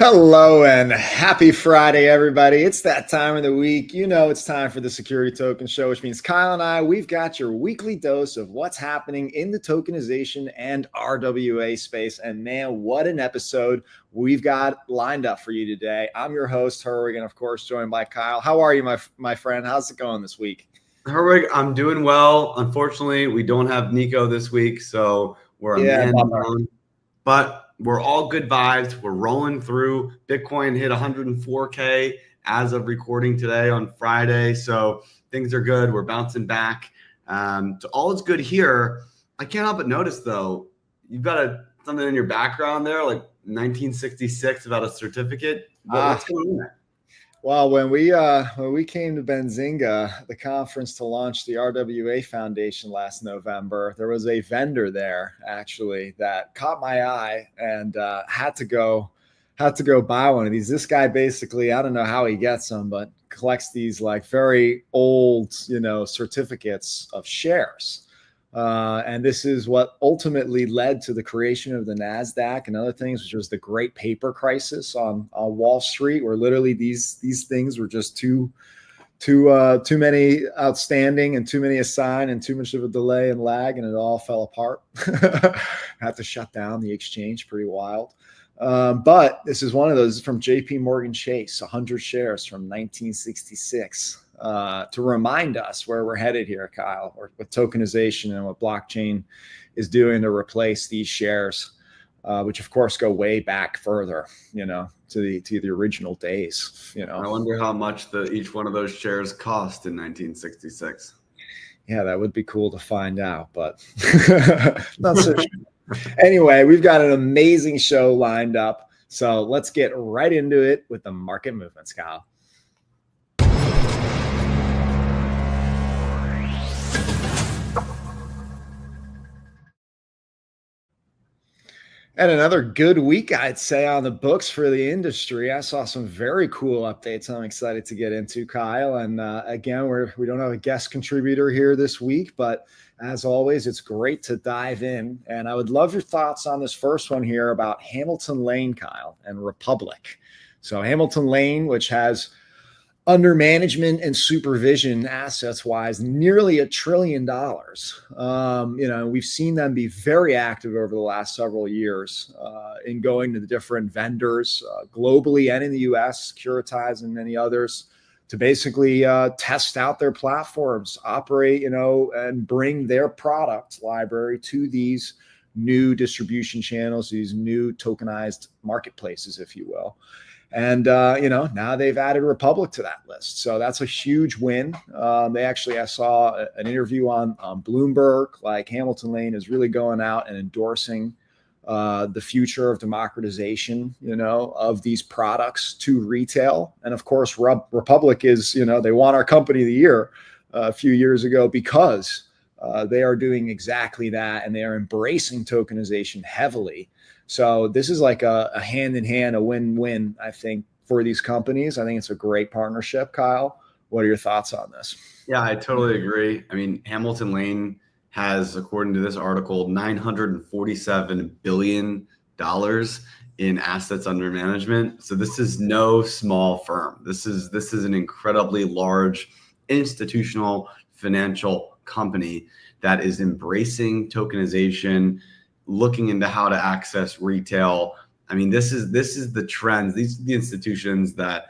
Hello and happy Friday, everybody. It's that time of the week. You know, it's time for the Security Token Show, which means Kyle and I, we've got your weekly dose of what's happening in the tokenization and RWA space. And man, what an episode we've got lined up for you today. I'm your host, Herwig, and of course, joined by Kyle. How are you, my friend? How's it going this week? Herwig, I'm doing well. Unfortunately, we don't have Nico this week, so we're a man down. But we're all good vibes. We're rolling through. Bitcoin hit 104K as of recording today on Friday. So things are good. We're bouncing back. So all is good here. I can't help but notice, though, you've got something in your background there, like 1966 about a certificate. What's going on there? Well, when we came to Benzinga, the conference to launch the RWA Foundation last November, there was a vendor there actually that caught my eye and had to go buy one of these. This guy basically, I don't know how he gets them, but collects these like very old, certificates of shares. And this is what ultimately led to the creation of the NASDAQ and other things, which was the great paper crisis on Wall Street, where literally these things were just too many outstanding and too many assigned and too much of a delay and lag, and it all fell apart. Had to shut down the exchange. Pretty wild. But this is one of those from JP Morgan Chase, 100 shares from 1966. To remind us where we're headed here, Kyle, or with tokenization and what blockchain is doing to replace these shares, which of course go way back further, to the original days. I wonder how much each one of those shares cost in 1966. Yeah, that would be cool to find out, but not so sure. Anyway, we've got an amazing show lined up, so let's get right into it with the market movements, Kyle. And another good week, I'd say, on the books for the industry. I saw some very cool updates I'm excited to get into, Kyle. And again, we don't have a guest contributor here this week, but as always, it's great to dive in. And I would love your thoughts on this first one here about Hamilton Lane, Kyle, and Republic. So Hamilton Lane, which has under management and supervision assets wise, nearly $1 trillion. We've seen them be very active over the last several years in going to the different vendors globally and in the US, Securitize and many others, to basically test out their platforms, operate, and bring their product library to these new distribution channels, these new tokenized marketplaces, if you will. And, now they've added Republic to that list. So that's a huge win. I saw an interview on Bloomberg, like Hamilton Lane is really going out and endorsing the future of democratization, of these products to retail. And of course, Republic is, they won our company of the year a few years ago because they are doing exactly that. And they are embracing tokenization heavily. So this is like a hand-in-hand, a win-win, I think, for these companies. I think it's a great partnership. Kyle, what are your thoughts on this? Yeah, I totally agree. I mean, Hamilton Lane has, according to this article, $947 billion in assets under management. So this is no small firm. This is an incredibly large institutional financial company that is embracing tokenization, looking into how to access retail. I mean, this is the trends. These are the institutions that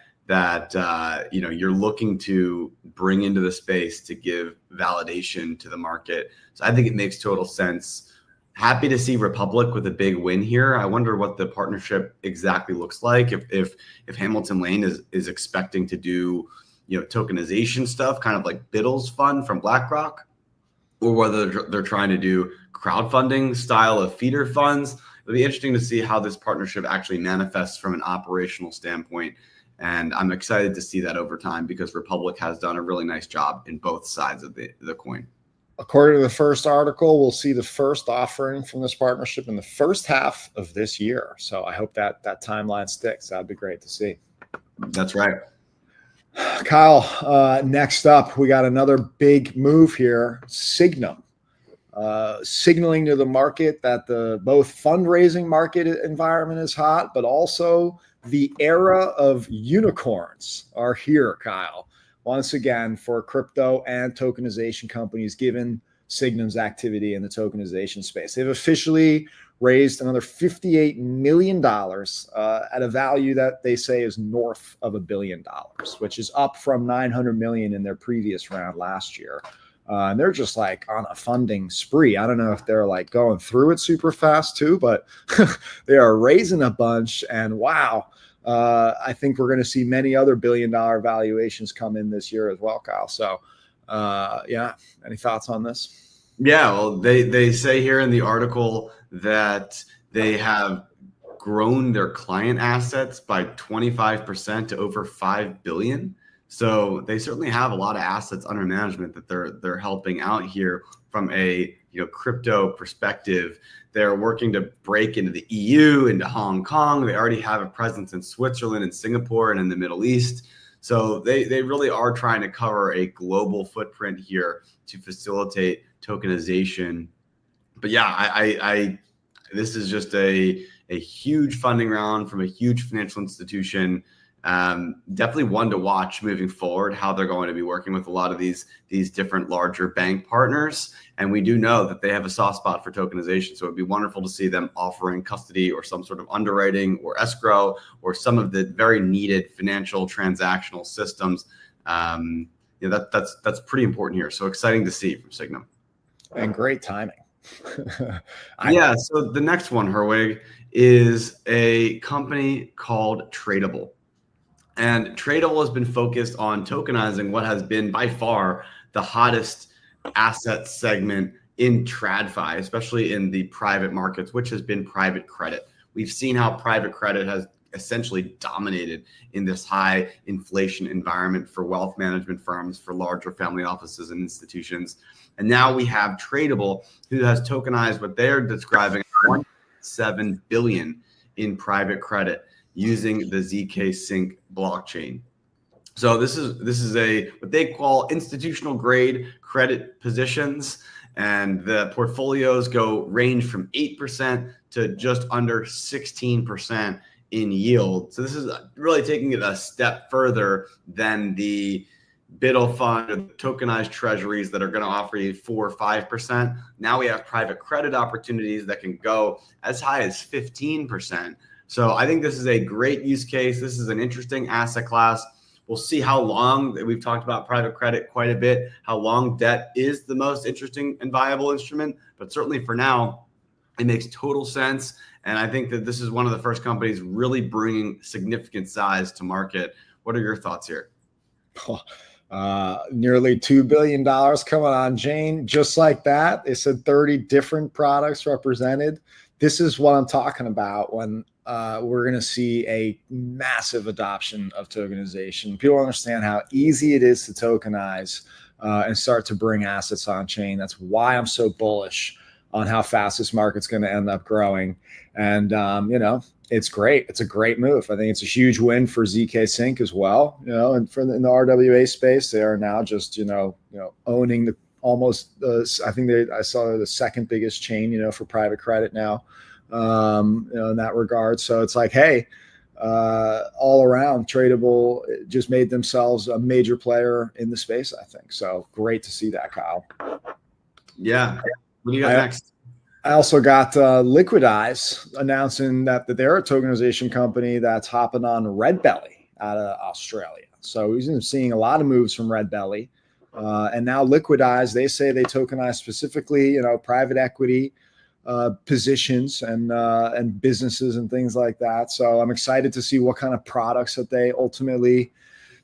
you're looking to bring into the space to give validation to the market. So I think it makes total sense. Happy to see Republic with a big win here. I wonder what the partnership exactly looks like. If Hamilton Lane is expecting to do tokenization stuff, kind of like Biddle's fund from BlackRock, or whether they're trying to do crowdfunding style of feeder funds. It'll be interesting to see how this partnership actually manifests from an operational standpoint. And I'm excited to see that over time because Republic has done a really nice job in both sides of the coin. According to the first article, we'll see the first offering from this partnership in the first half of this year. So I hope that timeline sticks. That'd be great to see. That's right. Kyle, next up, we got another big move here, Sygnum. signaling to the market that the both fundraising market environment is hot, but also the era of unicorns are here, Kyle. Once again, for crypto and tokenization companies, given Sygnum's activity in the tokenization space. They've officially raised another $58 million at a value that they say is north of $1 billion, which is up from $900 million in their previous round last year. And they're just like on a funding spree. I don't know if they're like going through it super fast too, but they are raising a bunch. And wow, I think we're going to see many other $1 billion valuations come in this year as well, Kyle. So yeah, any thoughts on this? Yeah, well, they say here in the article that they have grown their client assets by 25% to over 5 billion. So they certainly have a lot of assets under management that they're helping out here from a crypto perspective. They're working to break into the EU, into Hong Kong. They already have a presence in Switzerland and Singapore and in the Middle East. So they really are trying to cover a global footprint here to facilitate tokenization. But yeah, this is just a huge funding round from a huge financial institution. Definitely one to watch moving forward, how they're going to be working with a lot of these different larger bank partners. And we do know that they have a soft spot for tokenization. So it'd be wonderful to see them offering custody or some sort of underwriting or escrow or some of the very needed financial transactional systems. That's pretty important here. So exciting to see from Sygnum. And great timing. Yeah. So the next one, Herwig, is a company called Tradable. And Tradable has been focused on tokenizing what has been by far the hottest asset segment in TradFi, especially in the private markets, which has been private credit. We've seen how private credit has essentially dominated in this high inflation environment for wealth management firms, for larger family offices and institutions. And now we have Tradable, who has tokenized what they're describing as 1.7 billion in private credit using the ZK Sync blockchain. So this is a what they call institutional grade credit positions, and the portfolios range from 8% to just under 16% in yield. So this is really taking it a step further than the BIDL fund or the tokenized treasuries that are going to offer you 4 or 5%. Now we have private credit opportunities that can go as high as 15%. So I think this is a great use case. This is an interesting asset class. We'll see how long, we've talked about private credit quite a bit, how long debt is the most interesting and viable instrument. But certainly for now, it makes total sense. And I think that this is one of the first companies really bringing significant size to market. What are your thoughts here? Nearly $2 billion coming on chain just like that. They said 30 different products represented. This is what I'm talking about when we're going to see a massive adoption of tokenization. People understand how easy it is to tokenize and start to bring assets on chain. That's why I'm so bullish on how fast this market's going to end up growing. And, it's great. It's a great move. I think it's a huge win for ZK Sync as well. And in the RWA space, they are now just, owning the almost, I think I saw the second biggest chain, for private credit now, in that regard. So it's like, hey, all around Tradable just made themselves a major player in the space, I think. So great to see that, Kyle. Yeah. What do you got next? I also got Liquidize announcing that they're a tokenization company that's hopping on Red Belly out of Australia. So we've been seeing a lot of moves from Red Belly. And now Liquidize, they say they tokenize specifically, private equity positions and businesses and things like that. So I'm excited to see what kind of products that they ultimately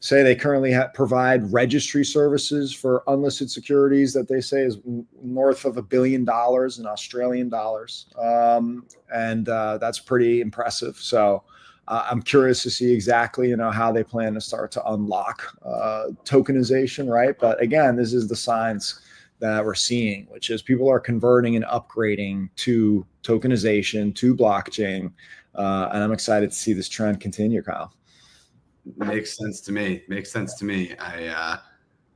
say. They currently provide registry services for unlisted securities that they say is north of $1 billion in Australian dollars. And that's pretty impressive. So I'm curious to see exactly, how they plan to start to unlock tokenization, right? But again, this is the signs that we're seeing, which is people are converting and upgrading to tokenization, to blockchain. And I'm excited to see this trend continue, Kyle. Makes sense to me.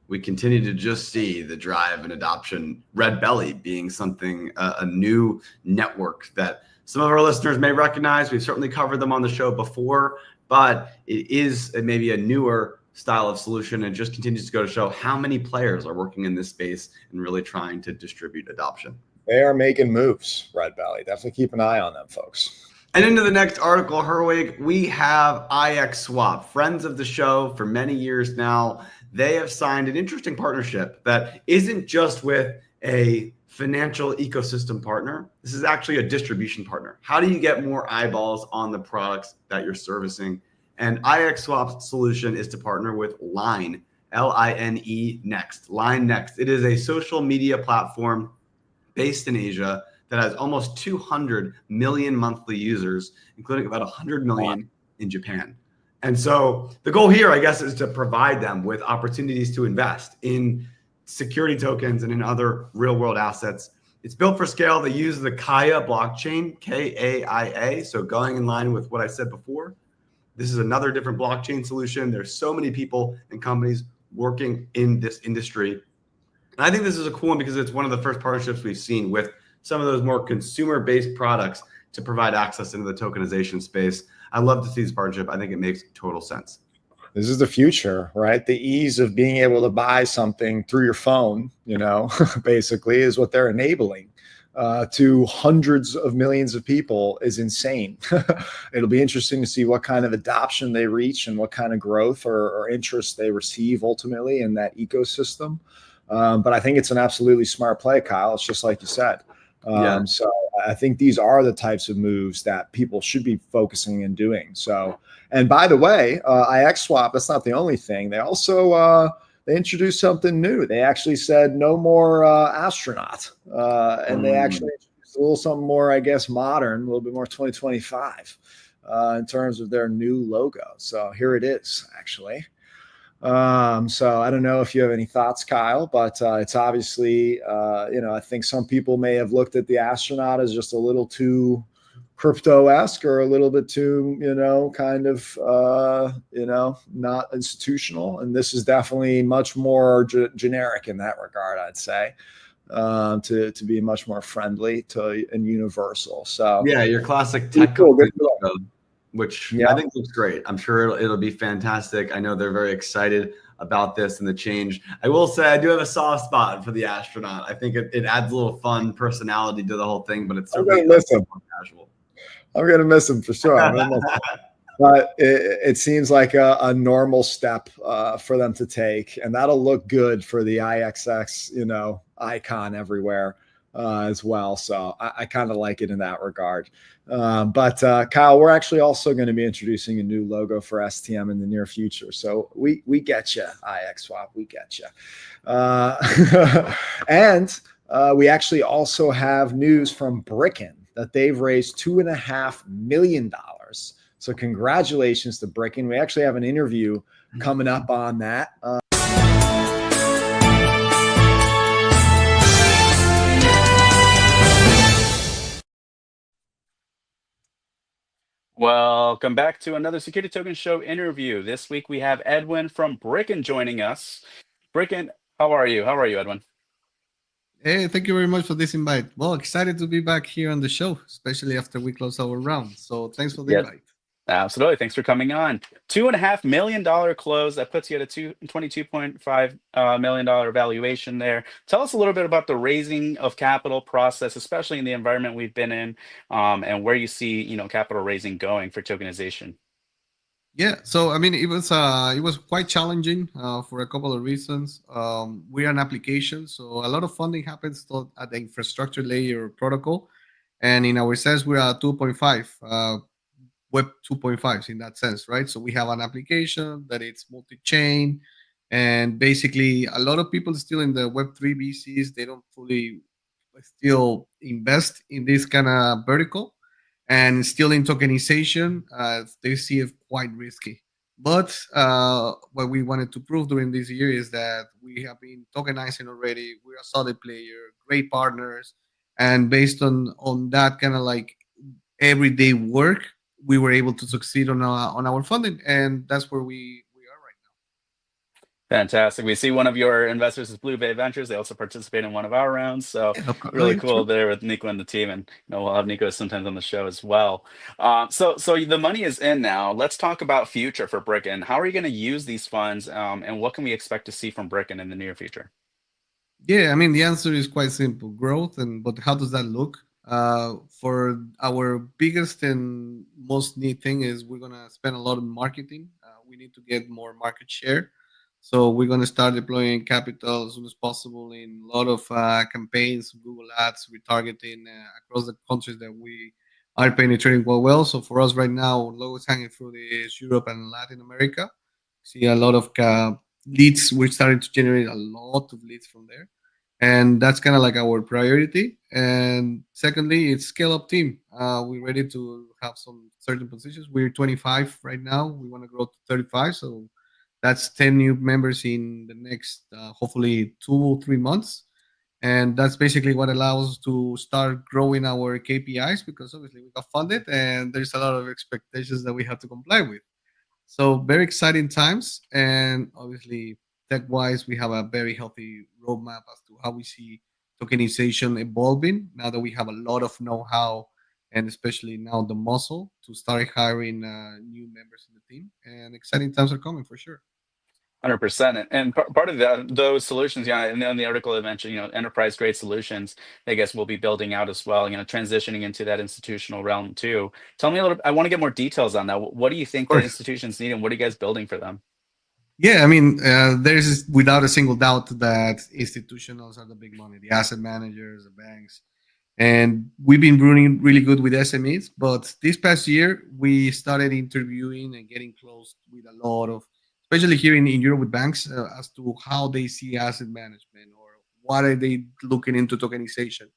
we continue to just see the drive and adoption. Red Belly being something, a new network that some of our listeners may recognize. We've certainly covered them on the show before, but it is maybe a newer style of solution, and just continues to go to show how many players are working in this space and really trying to distribute adoption. They are making moves, Red Belly. Definitely keep an eye on them, folks. And into the next article, Herwig, we have IXSwap, friends of the show for many years now. They have signed an interesting partnership that isn't just with a financial ecosystem partner. This is actually a distribution partner. How do you get more eyeballs on the products that you're servicing? And IXSwap's solution is to partner with Line, L-I-N-E Next, Line Next. It is a social media platform based in Asia that has almost 200 million monthly users, including about 100 million in Japan. And so the goal here, I guess, is to provide them with opportunities to invest in security tokens and in other real world assets. It's built for scale. They use the Kaya blockchain, K-A-I-A. So going in line with what I said before, this is another different blockchain solution. There's so many people and companies working in this industry. And I think this is a cool one because it's one of the first partnerships we've seen with some of those more consumer-based products to provide access into the tokenization space. I love to see this partnership. I think it makes total sense. This is the future, right? The ease of being able to buy something through your phone, basically is what they're enabling to hundreds of millions of people is insane. It'll be interesting to see what kind of adoption they reach and what kind of growth or interest they receive ultimately in that ecosystem. But I think it's an absolutely smart play, Kyle. It's just like you said. So I think these are the types of moves that people should be focusing and doing. So, and by the way, IXSwap, that's not the only thing. They also, they introduced something new. They actually said no more Astronaut. And they actually introduced a little something more, I guess, modern, a little bit more 2025 in terms of their new logo. So here it is, actually. So I don't know if you have any thoughts, Kyle, but it's obviously, I think some people may have looked at the Astronaut as just a little too crypto-esque or a little bit too, not institutional. And this is definitely much more generic in that regard, I'd say, to be much more friendly and universal. So yeah, your classic tech company logo, which I think looks great. I'm sure it'll be fantastic. I know they're very excited about this and the change. I will say I do have a soft spot for the Astronaut. I think it adds a little fun personality to the whole thing, but it's certainly casual. I'm going to miss him for sure. But it seems like a normal step for them to take, and that'll look good for the IXX, icon everywhere as well. So I kind of like it in that regard. But Kyle, we're actually also going to be introducing a new logo for STM in the near future. So we get you, IXSwap, we get you. And we actually also have news from Brickken that they've raised $2.5 million. So congratulations to Brickken. We actually have an interview coming up on that. Welcome back to another Security Token Show interview. This week we have Edwin from Brickken joining us. Brickken, how are you? How are you, Edwin? Hey, thank you very much for this invite. Well, excited to be back here on the show, especially after we close our round. So thanks for the invite. Absolutely. Thanks for coming on. $2.5 million close. That puts you at a $22.5 million valuation there. Tell us a little bit about the raising of capital process, especially in the environment we've been in, and where you see, capital raising going for tokenization. Yeah, so I mean, it was quite challenging for a couple of reasons. We're an application, so a lot of funding happens at the infrastructure layer protocol, and in our sense, we're at 2.5. Web 2.5 in that sense, right? So we have an application that it's multi-chain, and basically a lot of people still in the Web3 VCs, they don't fully still invest in this kind of vertical, and still in tokenization, they see it quite risky. But what we wanted to prove during this year is that we have been tokenizing already. We're a solid player, great partners, and based on that kind of like everyday work, we were able to succeed on our funding, and that's where we are right Fantastic. We see one of your investors is Blue Bay Ventures. They also participate in one of our rounds. So Yeah, really yeah, cool true. there with Nico and the team. And we'll have Nico sometimes on the show as well. So the money is in now. Let's talk about future for Brickken. How are you going to use these funds? And what can we expect to see from Brickken in the near future? Yeah, I mean the answer is quite simple: growth. And but how does that look? For our biggest and most neat thing is we're gonna spend a lot on marketing. We need to get more market share, so we're gonna start deploying capital as soon as possible in a lot of campaigns, Google Ads, retargeting across the countries that we are penetrating quite well. So for us right now, lowest hanging fruit is Europe and Latin America. See a lot of leads. We're starting to generate a lot of leads from there, and that's kind of like our priority. And secondly, it's scale up team. We're ready to have some certain positions. We're 25 right now. We want to grow to 35, so that's 10 new members in the next hopefully 2 or 3 months. And that's basically what allows us to start growing our KPIs, because obviously we got funded and there's a lot of expectations that we have to comply with. So very exciting times, and obviously tech-wise, we have a very healthy roadmap as to how we see tokenization evolving. Now that we have a lot of know-how, and especially now the muscle to start hiring new members in the team, and exciting times are coming for sure. 100%. And part of that, those solutions, yeah, and in the article it mentioned, enterprise grade solutions, I guess we'll be building out as well, transitioning into that institutional realm too. Tell me a little, I want to get more details on that. What do you Of think the course. institutions need and what are you guys building for them? Yeah, I mean, there's without a single doubt that institutionals are the big money, the asset managers, the banks, and we've been running really good with SMEs. But this past year, we started interviewing and getting close with a lot of, especially here in Europe with banks, as to how they see asset management or what are they looking into tokenization.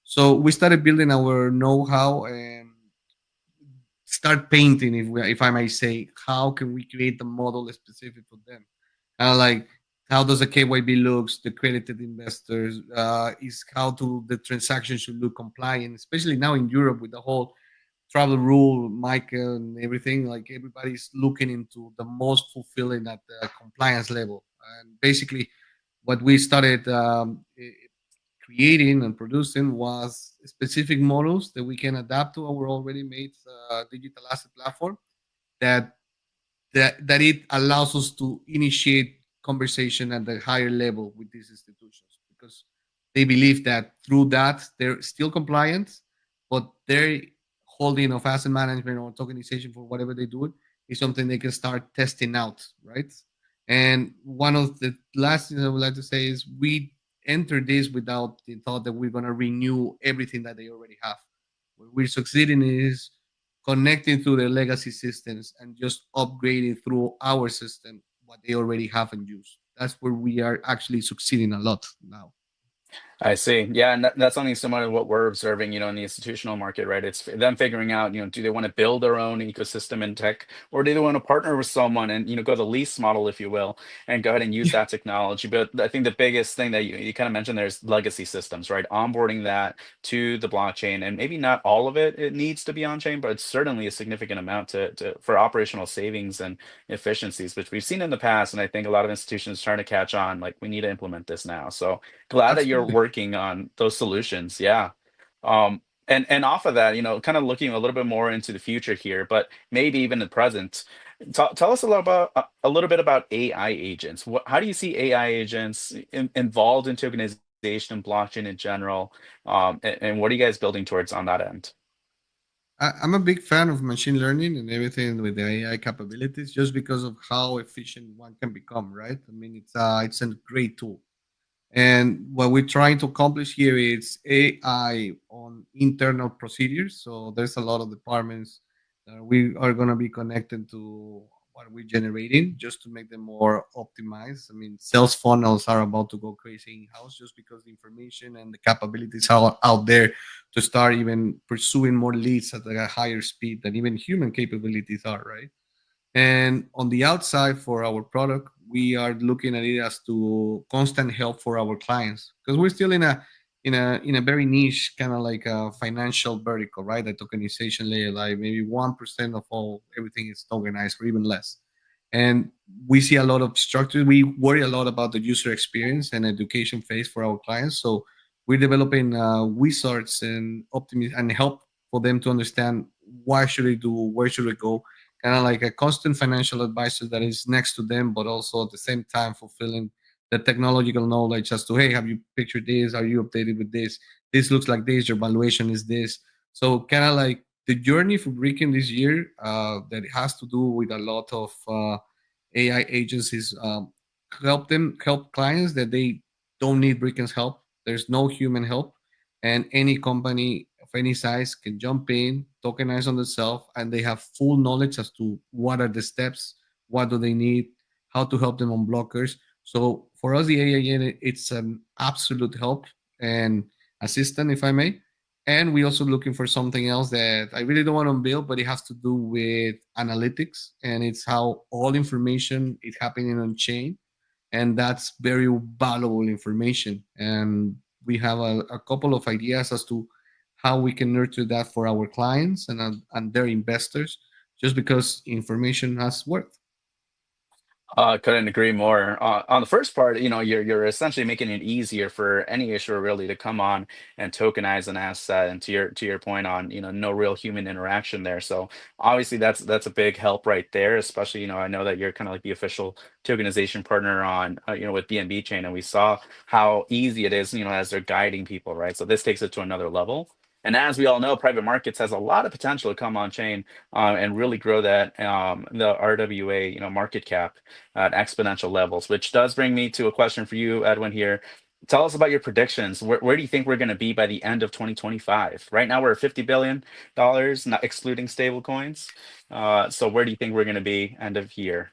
So we started building our know-how and start painting, if I may say, how can we create a model specific for them? Like how does the KYB looks, the credited investors, is how to the transaction should look compliant, especially now in Europe with the whole travel rule, Michael, and everything. Like everybody's looking into the most fulfilling at the compliance level, and basically what we started creating and producing was specific models that we can adapt to our already made digital asset platform, that that it allows us to initiate conversation at the higher level with these institutions, because they believe that through that they're still compliant, but their holding of asset management or tokenization for whatever they do is something they can start testing out, right? And one of the last things I would like to say is we enter this without the thought that we're going to renew everything that they already have. What we're succeeding is connecting through their legacy systems and just upgrading through our system what they already have and use. That's where we are actually succeeding a lot now. I see. Yeah, and that's something similar to what we're observing, in the institutional market, right? It's them figuring out, do they want to build their own ecosystem in tech, or do they want to partner with someone and, go the lease model, if you will, and go ahead and use Yeah, that technology. But I think the biggest thing that you kind of mentioned there is legacy systems, right? Onboarding that to the blockchain, and maybe not all of it needs to be on chain, but it's certainly a significant amount for operational savings and efficiencies, which we've seen in the past. And I think a lot of institutions trying to catch on, like we need to implement this now. So glad that you're absolutely. working on those solutions. Yeah. And off of that, kind of looking a little bit more into the future here, but maybe even the present. Tell us a little bit about AI agents. How do you see AI agents involved in tokenization and blockchain in general? And what are you guys building towards on that end? I'm a big fan of machine learning and everything with the AI capabilities, just because of how efficient one can become, right? I mean, it's a great tool. And what we're trying to accomplish here is AI on internal procedures. So there's a lot of departments that we are going to be connected to what we're generating, just to make them more optimized. I mean, sales funnels are about to go crazy in house, just because the information and the capabilities are out there to start even pursuing more leads at a higher speed than even human capabilities are, right? And on the outside for our product, we are looking at it as to constant help for our clients, because we're still in a very niche kind of like a financial vertical, right? The tokenization layer, like maybe 1% of all everything is tokenized or even less. And we see a lot of structure. We worry a lot about the user experience and education phase for our clients. So we're developing wizards and and help for them to understand what should they do, where should they go, kind of like a constant financial advisor that is next to them, but also at the same time fulfilling the technological knowledge as to, hey, have you pictured this? Are you updated with this? This looks like this. Your valuation is this. So kind of like the journey for Brickken this year that has to do with a lot of AI agencies help clients that they don't need Bricken's help. There's no human help, and any company of any size can jump in, tokenize on themselves, and they have full knowledge as to what are the steps, what do they need, how to help them on blockers. So for us, the AI unit, it's an absolute help and assistant, if I may. And we also looking for something else that I really don't want to build, but it has to do with analytics, and it's how all information is happening on chain, and that's very valuable information. And we have a couple of ideas as to how we can nurture that for our clients and their investors, just because information has worth. Couldn't agree more. On the first part, you're essentially making it easier for any issuer really to come on and tokenize an asset. And to your point on, no real human interaction there. So obviously that's a big help right there. Especially, I know that you're kind of like the official tokenization partner on, with BNB chain, and we saw how easy it is, as they're guiding people, right? So this takes it to another level. And as we all know, private markets has a lot of potential to come on chain and really grow that the RWA, market cap at exponential levels, which does bring me to a question for you, Edwin, here. Tell us about your predictions. Where do you think we're going to be by the end of 2025? Right now, we're at $50 billion, not excluding stable coins. So where do you think we're going to be end of year?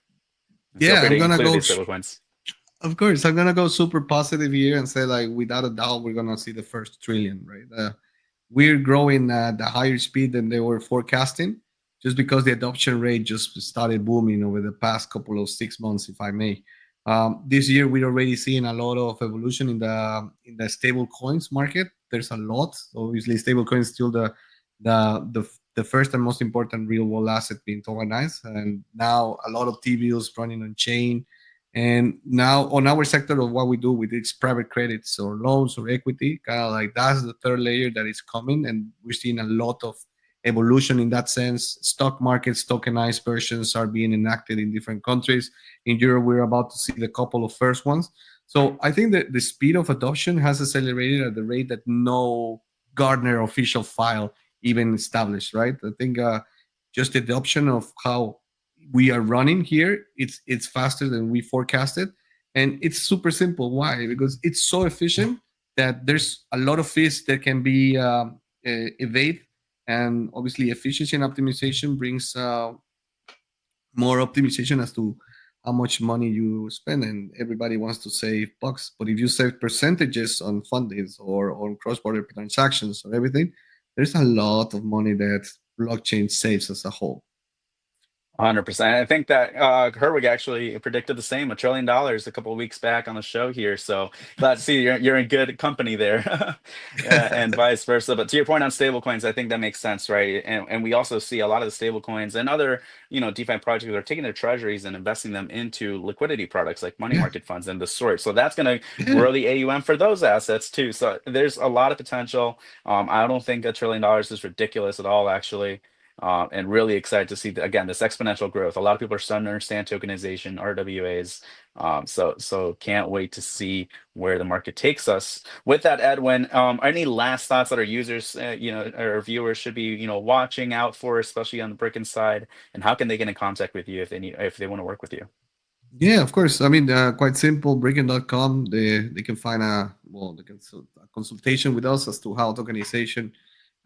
Feel Yeah, free I'm to gonna include go. these stable coins. Of course, I'm gonna go super positive here and say, like, without a doubt, we're gonna see the first trillion, right? We're growing at a higher speed than they were forecasting, just because the adoption rate just started booming over the past couple of 6 months, if I may. This year, we're already seeing a lot of evolution in the stable coins market. There's a lot. Obviously, stable coins still the first and most important real world asset being tokenized, and now a lot of T-bills running on chain. And now on our sector of what we do with its private credits or loans or equity, kind of like that's the third layer that is coming. And we're seeing a lot of evolution in that sense. Stock markets, tokenized versions are being enacted in different countries. In Europe, we're about to see the couple of first ones. So I think that the speed of adoption has accelerated at the rate that no Gartner official file even established, right? I think just the adoption of how we are running here, it's faster than we forecasted, and it's super simple. Why? Because it's so efficient that there's a lot of fees that can be evade, and obviously efficiency and optimization brings more optimization as to how much money you spend, and everybody wants to save bucks. But if you save percentages on fundings or on cross-border transactions or everything, there's a lot of money that blockchain saves as a whole. 100%. I think that Herwig actually predicted the same, $1 trillion a couple of weeks back on the show here. So glad to see you're in good company there, and vice versa. But to your point on stablecoins, I think that makes sense, right? And we also see a lot of the stablecoins and other DeFi projects are taking their treasuries and investing them into liquidity products like money market funds and the sort. So that's going to grow the AUM for those assets too. So there's a lot of potential. I don't think $1 trillion is ridiculous at all, actually. And really excited to see again this exponential growth. A lot of people are starting to understand tokenization, RWAs. So can't wait to see where the market takes us. With that, Edwin, any last thoughts that our users, or viewers should be, watching out for, especially on the Brickken side, and how can they get in contact with you if they want to work with you? Yeah, of course. I mean, quite simple. Brickken.com. They can find a consultation with us as to how tokenization,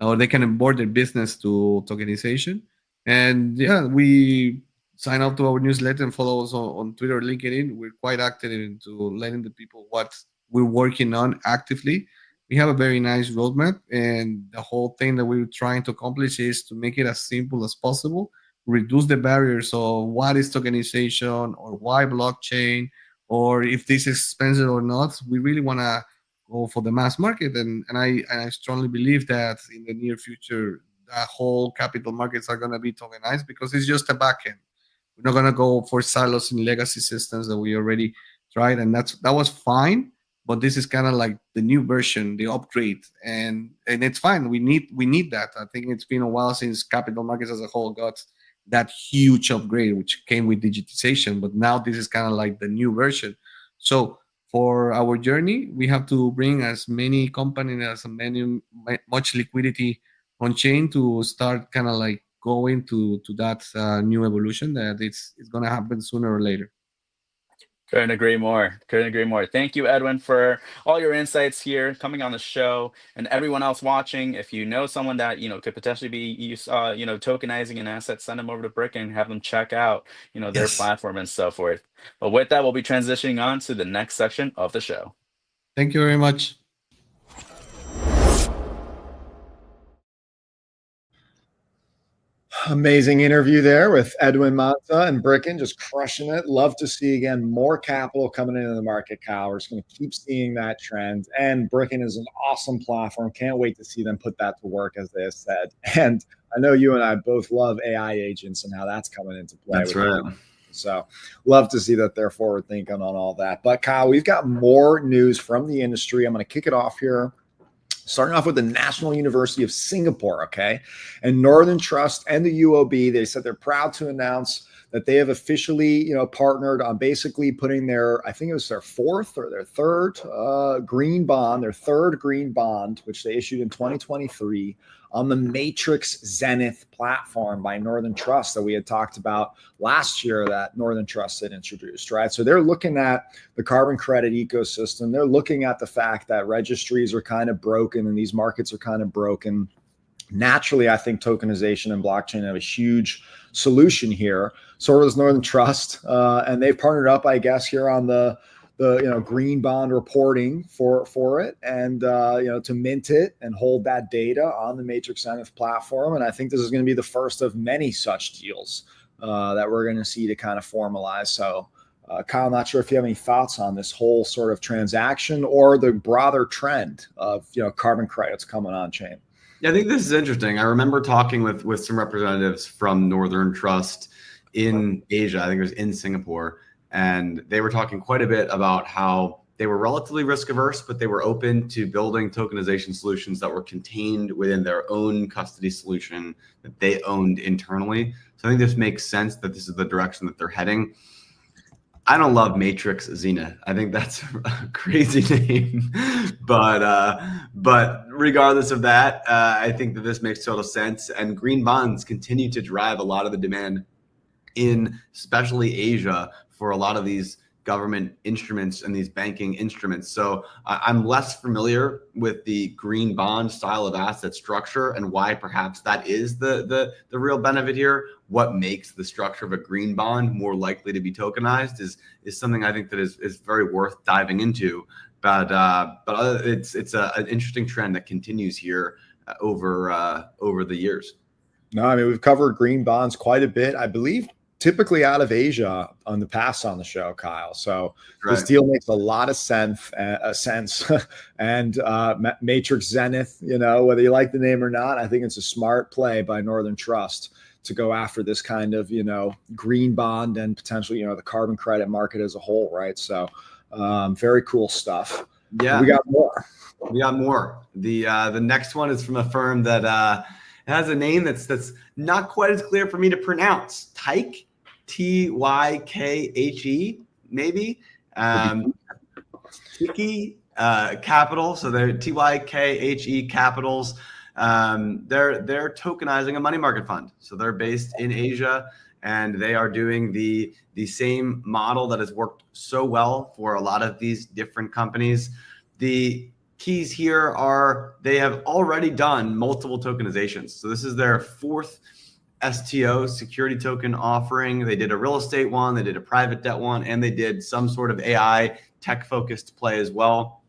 or they can onboard their business to tokenization. And yeah, we sign up to our newsletter and follow us on Twitter, LinkedIn. We're quite active into letting the people what we're working on actively. We have a very nice roadmap, and the whole thing that we're trying to accomplish is to make it as simple as possible, reduce the barriers of what is tokenization or why blockchain, or if this is expensive or not. We really want to go for the mass market, and I strongly believe that in the near future, the whole capital markets are going to be tokenized because it's just a backend. We're not gonna go for silos in legacy systems that we already tried, and that was fine. But this is kind of like the new version, the upgrade, and it's fine. We need that. I think it's been a while since capital markets as a whole got that huge upgrade, which came with digitization. But now this is kind of like the new version. So for our journey, we have to bring as many companies, much liquidity on chain to start kind of like going to that new evolution that it's going to happen sooner or later. Couldn't agree more. Couldn't agree more. Thank you, Edwin, for all your insights here, coming on the show, and everyone else watching. If you know someone that could potentially be tokenizing an asset, send them over to Brickken and have them check out their platform and so forth. But with that, we'll be transitioning on to the next section of the show. Thank you very much. Amazing interview there with Edwin Mata and Brickken, just crushing it. Love to see, again, more capital coming into the market, Kyle. We're just going to keep seeing that trend. And Brickken is an awesome platform. Can't wait to see them put that to work, as they have said. And I know you and I both love AI agents and how that's coming into play. That's right. So love to see that they're forward thinking on all that. But Kyle, we've got more news from the industry. I'm going to kick it off here. Starting off with the National University of Singapore, okay? And Northern Trust and the UOB, they said they're proud to announce that they have officially, partnered on basically putting their, I think it was their fourth or their third green bond, which they issued in 2023, on the Matrix Zenith platform by Northern Trust that we had talked about last year that Northern Trust had introduced, right? So they're looking at the carbon credit ecosystem. They're looking at the fact that registries are kind of broken and these markets are kind of broken. Naturally, I think tokenization and blockchain have a huge solution here. So does Northern Trust, and they've partnered up, I guess, here on the green bond reporting for it, and to mint it and hold that data on the Matrix Zenith platform. And I think this is going to be the first of many such deals that we're going to see to kind of formalize. So Kyle, not sure if you have any thoughts on this whole sort of transaction or the broader trend of carbon credits coming on chain. Yeah, I think this is interesting. I remember talking with some representatives from Northern Trust in Asia. I think it was in Singapore. And they were talking quite a bit about how they were relatively risk averse, but they were open to building tokenization solutions that were contained within their own custody solution that they owned internally. So I think this makes sense that this is the direction that they're heading. I don't love Matrix Zenith. I think that's a crazy name, but regardless of that, I think that this makes total sense. And green bonds continue to drive a lot of the demand in especially Asia for a lot of these government instruments and these banking instruments. So I'm less familiar with the green bond style of asset structure and why perhaps that is the real benefit here. What makes the structure of a green bond more likely to be tokenized is something I think that is very worth diving into. But it's an interesting trend that continues here over the years. No, I mean, we've covered green bonds quite a bit, I believe, typically out of Asia on the past on the show, Kyle. So This deal makes a lot of sense. And Matrix Zenith, whether you like the name or not, I think it's a smart play by Northern Trust to go after this kind of, green bond and potentially, the carbon credit market as a whole, right? So very cool stuff. Yeah, we got more. The next one is from a firm that has a name that's not quite as clear for me to pronounce. Tyke, Tykhe, maybe. Tiki Capital. So they're Tykhe Capitals. They're tokenizing a money market fund. So they're based in Asia, and they are doing the same model that has worked so well for a lot of these different companies. The keys here are they have already done multiple tokenizations. So this is their fourth STO security token offering. They did a real estate one, they did a private debt one, and they did some sort of AI tech focused play as well.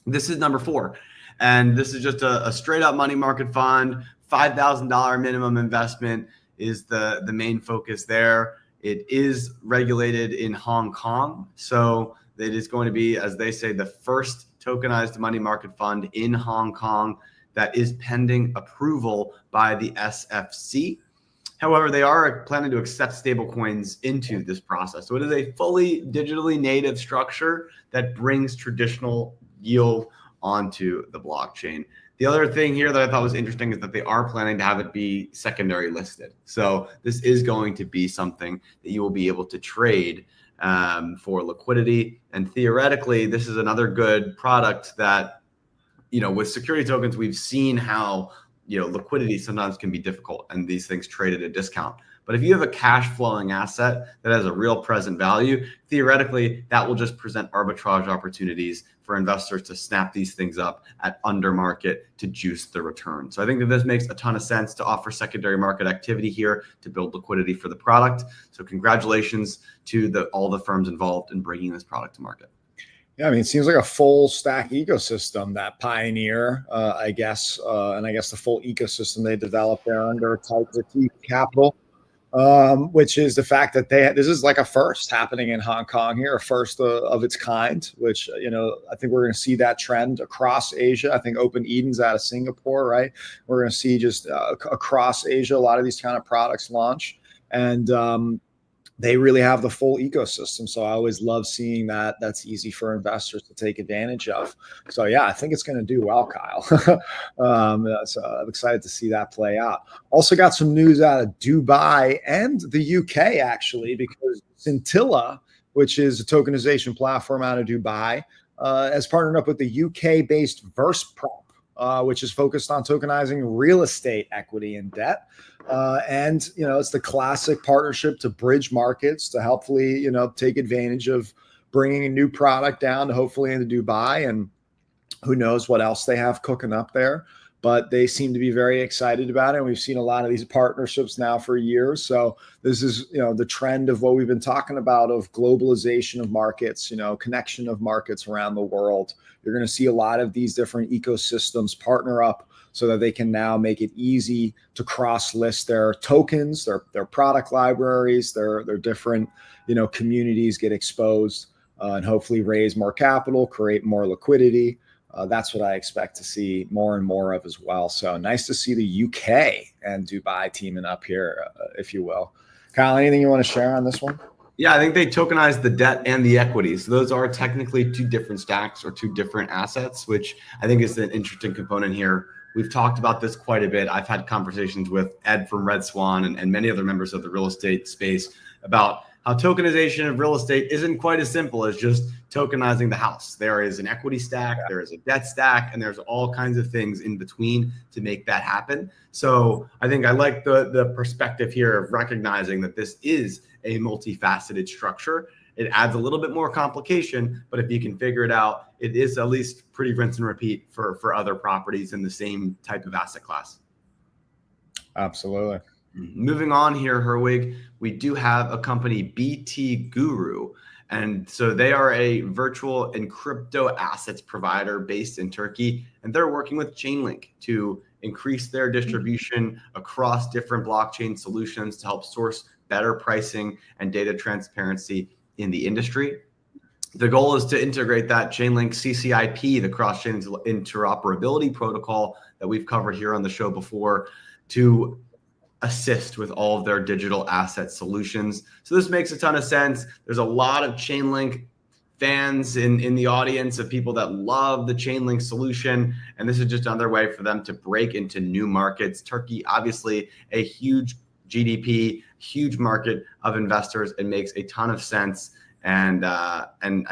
This is number 4. And this is just a straight up money market fund. $5,000 minimum investment is the main focus there. It is regulated in Hong Kong. So it is going to be, as they say, the first tokenized money market fund in Hong Kong that is pending approval by the SFC. However, they are planning to accept stablecoins into this process. So it is a fully digitally native structure that brings traditional yield onto the blockchain. The other thing here that I thought was interesting is that they are planning to have it be secondary listed. So this is going to be something that you will be able to trade for liquidity. And theoretically, this is another good product that, with security tokens, we've seen how, liquidity sometimes can be difficult and these things trade at a discount. But if you have a cash flowing asset that has a real present value, theoretically, that will just present arbitrage opportunities for investors to snap these things up at under market to juice the return. So I think that this makes a ton of sense to offer secondary market activity here to build liquidity for the product. So congratulations to all the firms involved in bringing this product to market. Yeah, I mean, it seems like a full stack ecosystem that Pioneer, I guess, and I guess the full ecosystem they developed there under Untitled Capital, which is the fact that this is like a first happening in Hong Kong here, a first of its kind, which, I think we're going to see that trend across Asia. I think Open Eden's out of Singapore, right? We're going to see just across Asia, a lot of these kind of products launch. And they really have the full ecosystem. So I always love seeing that. That's easy for investors to take advantage of. So yeah, I think it's going to do well, Kyle. So I'm excited to see that play out. Also got some news out of Dubai and the UK, actually, because Scintilla, which is a tokenization platform out of Dubai, has partnered up with the UK-based VerseProp, which is focused on tokenizing real estate equity and debt. And, it's the classic partnership to bridge markets to hopefully, take advantage of bringing a new product down to hopefully into Dubai, and who knows what else they have cooking up there. But they seem to be very excited about it. And we've seen a lot of these partnerships now for years. So this is, the trend of what we've been talking about of globalization of markets, connection of markets around the world. You're going to see a lot of these different ecosystems partner up so that they can now make it easy to cross-list their tokens, their product libraries, their different, communities get exposed, and hopefully raise more capital, create more liquidity. That's what I expect to see more and more of as well. So nice to see the UK and Dubai teaming up here, if you will. Kyle, anything you want to share on this one? Yeah, I think they tokenized the debt and the equity. So those are technically two different stacks or two different assets, which I think is an interesting component here. We've talked about this quite a bit. I've had conversations with Ed from Red Swan and many other members of the real estate space about how tokenization of real estate isn't quite as simple as just tokenizing the house. There is an equity stack, there is a debt stack, and there's all kinds of things in between to make that happen. So I think I like the perspective here of recognizing that this is a multifaceted structure. It adds a little bit more complication, but if you can figure it out, it is at least pretty rinse and repeat for other properties in the same type of asset class. Absolutely. Moving on here, Herwig, we do have a company, BT Guru. And so they are a virtual and crypto assets provider based in Turkey, and they're working with Chainlink to increase their distribution across different blockchain solutions to help source better pricing and data transparency in the industry. The goal is to integrate that Chainlink CCIP, the cross-chain interoperability protocol that we've covered here on the show before, to assist with all of their digital asset solutions. So this makes a ton of sense. There's a lot of Chainlink fans in the audience of people that love the Chainlink solution. And this is just another way for them to break into new markets. Turkey, obviously a huge GDP, huge market of investors. It makes a ton of sense. And I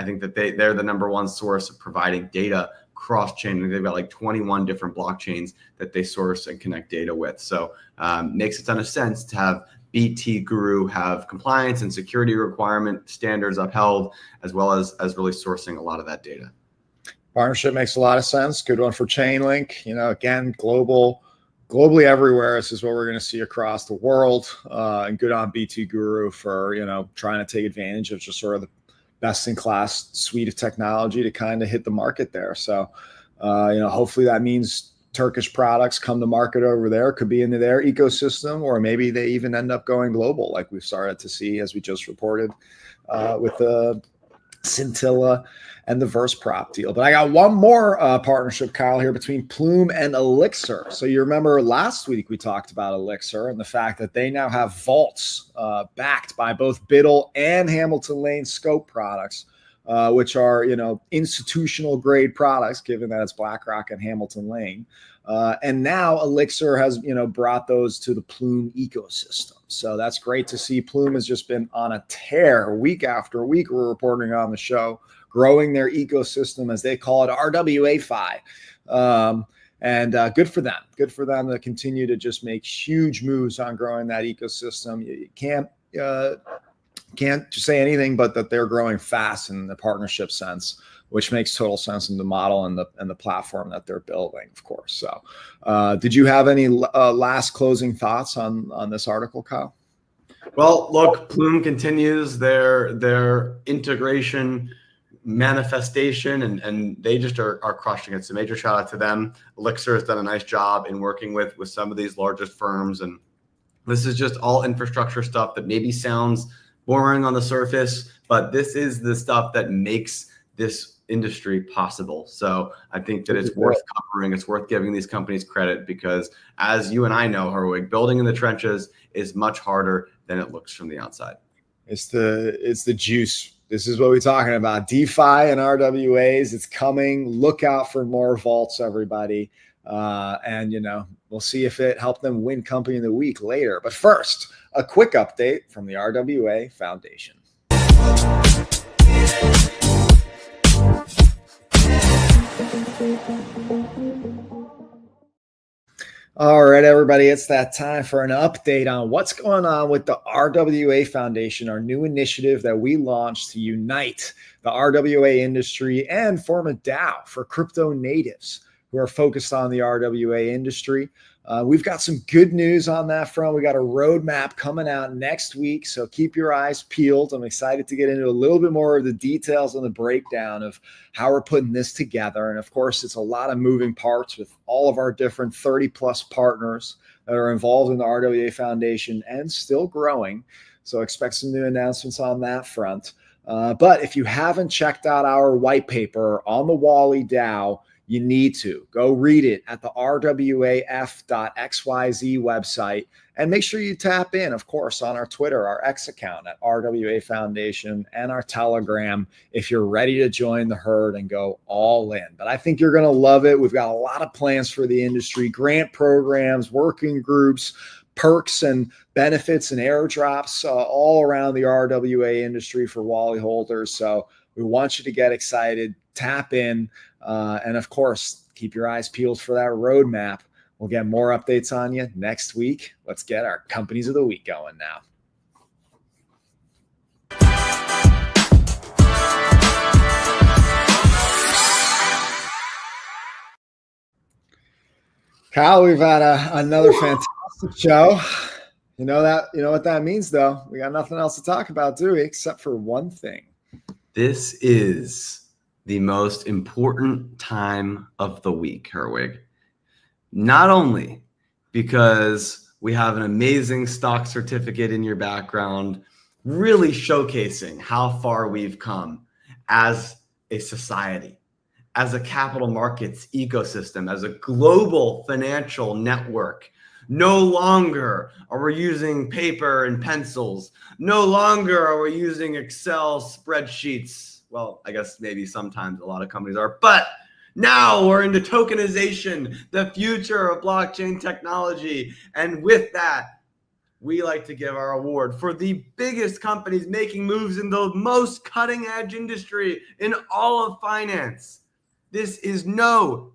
think that they're the number one source of providing data cross-chain. They've got like 21 different blockchains that they source and connect data with. So makes a ton of sense to have BT Guru have compliance and security requirement standards upheld, as well as really sourcing a lot of that data. Partnership makes a lot of sense. Good one for Chainlink. Again, globally everywhere. This is what we're going to see across the world. And good on BT Guru for, trying to take advantage of just sort of the best-in-class suite of technology to kind of hit the market there. So, hopefully that means Turkish products come to market over there, could be into their ecosystem, or maybe they even end up going global, like we've started to see, as we just reported, with the Scintilla, and the Verse Prop deal. But I got one more partnership, Kyle, here between Plume and Elixir. So you remember last week we talked about Elixir and the fact that they now have vaults backed by both Biddle and Hamilton Lane Scope products, which are, institutional grade products, given that it's BlackRock and Hamilton Lane. And now Elixir has, brought those to the Plume ecosystem. So that's great to see. Plume has just been on a tear week after week. We're reporting on the show, growing their ecosystem, as they call it, RWA.xyz. And good for them. Good for them to continue to just make huge moves on growing that ecosystem. You can't say anything but that they're growing fast in the partnership sense, which makes total sense in the model and the platform that they're building, of course. So did you have any last closing thoughts on this article, Kyle? Well, look, Plume continues their integration manifestation, and they just are crushing it. So major shout out to them. Elixir has done a nice job in working with some of these largest firms. And this is just all infrastructure stuff that maybe sounds boring on the surface, but this is the stuff that makes this industry possible. So I think that it's worth covering. It's worth giving these companies credit, because as you and I know, Herwig, building in the trenches is much harder than it looks from the outside. It's the juice. This is what we're talking about. DeFi and RWAs. It's coming. Look out for more vaults, everybody. And we'll see if it helped them win Company of the Week later. But first, a quick update from the RWA Foundation. All right, everybody, it's that time for an update on what's going on with the RWA Foundation, our new initiative that we launched to unite the RWA industry and form a DAO for crypto natives who are focused on the RWA industry. We've got some good news on that front. We got a roadmap coming out next week, so keep your eyes peeled. I'm excited to get into a little bit more of the details and the breakdown of how we're putting this together. And of course, it's a lot of moving parts with all of our different 30 plus partners that are involved in the RWA Foundation and still growing. So expect some new announcements on that front. But if you haven't checked out our white paper on the Wally DAO, you need to go read it at the RWAF.xyz website, and make sure you tap in, of course, on our Twitter, our X account at RWA Foundation, and our Telegram if you're ready to join the herd and go all in. But I think you're going to love it. We've got a lot of plans for the industry, grant programs, working groups, perks and benefits and airdrops all around the RWA industry for Wally holders. So we want you to get excited, tap in, and of course, keep your eyes peeled for that roadmap. We'll get more updates on you next week. Let's get our companies of the week going now. Kyle, we've had another fantastic show. You know what that means, though. We got nothing else to talk about, do we? Except for one thing. This is the most important time of the week, Herwig. Not only because we have an amazing stock certificate in your background, really showcasing how far we've come as a society, as a capital markets ecosystem, as a global financial network. No longer are we using paper and pencils. No longer are we using Excel spreadsheets. Well, I guess maybe sometimes a lot of companies are, but now we're into tokenization, the future of blockchain technology. And with that, we like to give our award for the biggest companies making moves in the most cutting edge industry in all of finance. This is no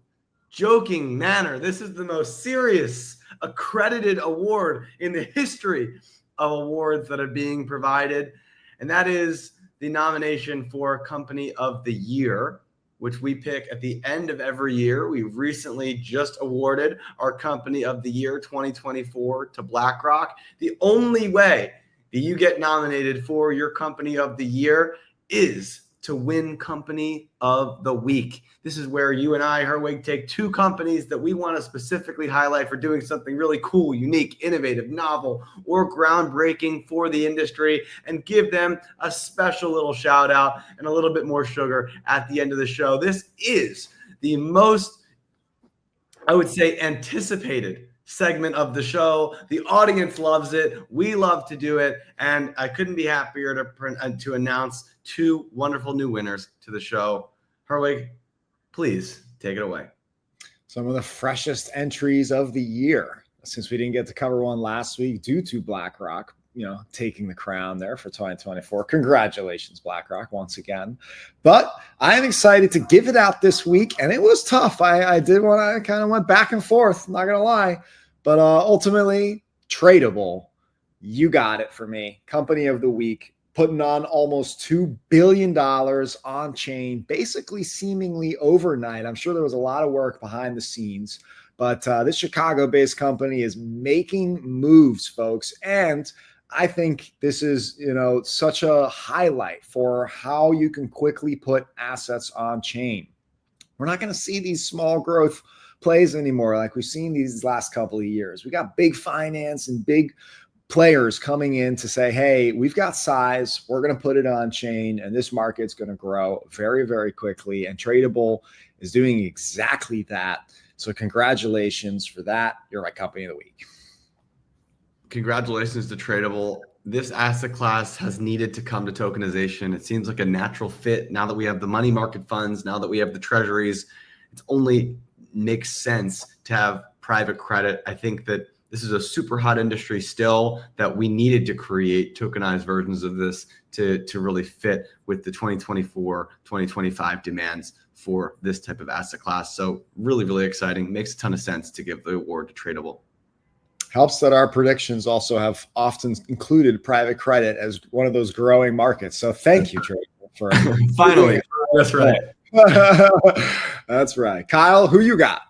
joking manner. This is the most serious accredited award in the history of awards that are being provided. And that is the nomination for Company of the Year, which we pick at the end of every year. We recently just awarded our Company of the Year 2024 to BlackRock. The only way that you get nominated for your Company of the Year is to win company of the week. This is where you and I, Herwig, take two companies that we want to specifically highlight for doing something really cool, unique, innovative, novel, or groundbreaking for the industry and give them a special little shout out and a little bit more sugar at the end of the show. This is the most, I would say, anticipated segment of the show. The audience loves it. We love to do it. And I couldn't be happier to announce two wonderful new winners to the show. Herwig, please take it away. Some of the freshest entries of the year, since we didn't get to cover one last week due to BlackRock, taking the crown there for 2024. Congratulations, BlackRock, once again. But I am excited to give it out this week, and it was tough. I did want to kind of went back and forth, not going to lie. But ultimately, Tradable, you got it for me. Company of the week, putting on almost $2 billion on chain, basically seemingly overnight. I'm sure there was a lot of work behind the scenes, but this Chicago-based company is making moves, folks. And I think this is, such a highlight for how you can quickly put assets on chain. We're not going to see these small growth plays anymore like we've seen these last couple of years. We got big finance and big players coming in to say, hey, we've got size, we're going to put it on chain, and this market's going to grow very, very quickly. And Tradable is doing exactly that. So congratulations for that. You're my company of the week. Congratulations to Tradable. This asset class has needed to come to tokenization. It seems like a natural fit now that we have the money market funds, now that we have the treasuries. It only makes sense to have private credit. I think that this is a super hot industry still, that we needed to create tokenized versions of this to really fit with the 2024, 2025 demands for this type of asset class. So really, really exciting. Makes a ton of sense to give the award to Tradable. Helps that our predictions also have often included private credit as one of those growing markets. So thank you, Tradable, for finally. That's right. That's right. Kyle, who you got?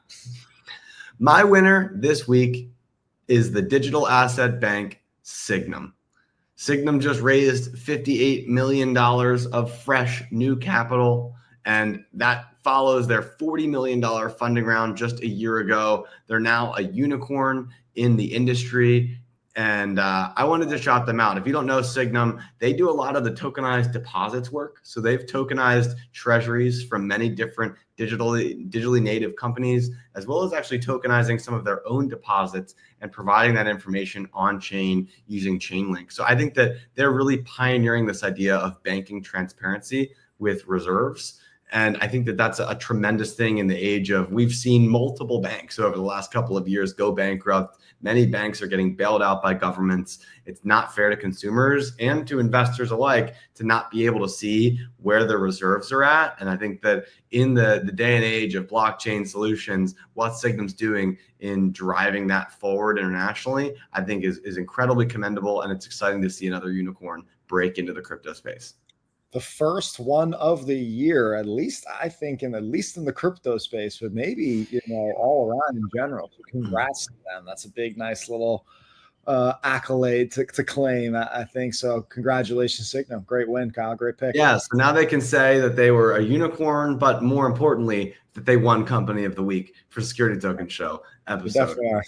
My winner this week is the digital asset bank Sygnum. Sygnum just raised $58 million of fresh new capital, and that follows their $40 million funding round just a year ago. They're now a unicorn in the industry. And I wanted to shout them out. If you don't know Sygnum, they do a lot of the tokenized deposits work. So they've tokenized treasuries from many different digitally native companies, as well as actually tokenizing some of their own deposits and providing that information on chain using Chainlink. So I think that they're really pioneering this idea of banking transparency with reserves. And I think that that's a tremendous thing in the age of, we've seen multiple banks over the last couple of years go bankrupt. Many banks are getting bailed out by governments. It's not fair to consumers and to investors alike to not be able to see where their reserves are at. And I think that in the day and age of blockchain solutions, what Sygnum's doing in driving that forward internationally, I think is incredibly commendable. And it's exciting to see another unicorn break into the crypto space. The first one of the year, at least I think, at least in the crypto space, but maybe all around in general. So congrats to them. That's a big, nice little accolade to claim. I think so. Congratulations, Sygnum. Great win, Kyle. Great pick. Yeah. So now they can say that they were a unicorn, but more importantly, that they won Company of the Week for Security Token Show episode. Definitely are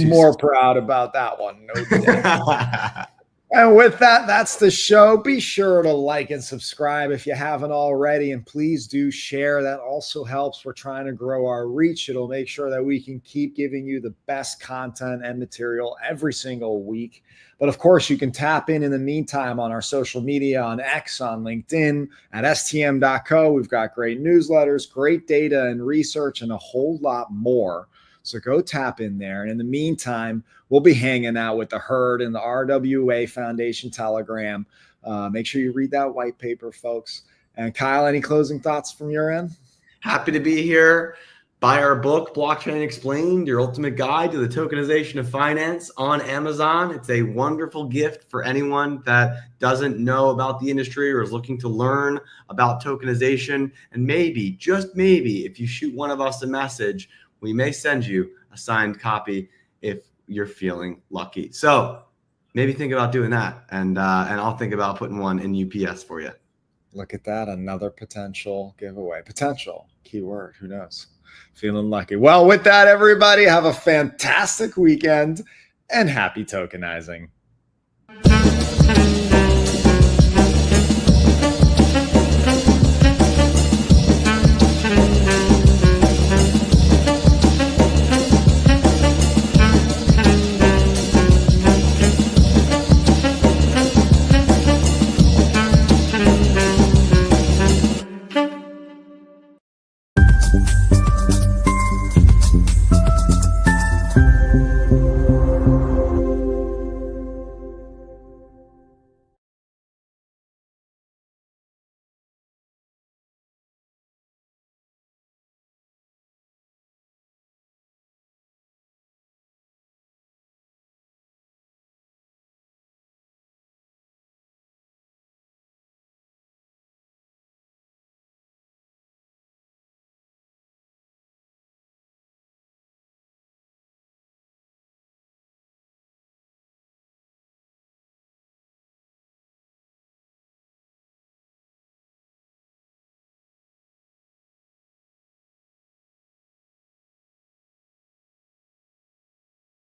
more proud about that one. No doubt. And with that, that's the show. Be sure to like and subscribe if you haven't already. And please do share. That also helps. We're trying to grow our reach. It'll make sure that we can keep giving you the best content and material every single week. But of course, you can tap in the meantime on our social media, on X, on LinkedIn, at stm.co. We've got great newsletters, great data and research, and a whole lot more. So go tap in there. And in the meantime, we'll be hanging out with the herd in the RWA Foundation Telegram. Make sure you read that white paper, folks. And Kyle, any closing thoughts from your end? Happy to be here. Buy our book, Blockchain Explained, Your Ultimate Guide to the Tokenization of Finance, on Amazon. It's a wonderful gift for anyone that doesn't know about the industry or is looking to learn about tokenization. And maybe, just maybe, if you shoot one of us a message, we may send you a signed copy if you're feeling lucky. So maybe think about doing that, and I'll think about putting one in UPS for you. Look at that. Another potential giveaway. Potential keyword. Who knows? Feeling lucky. Well, with that, everybody, have a fantastic weekend and happy tokenizing.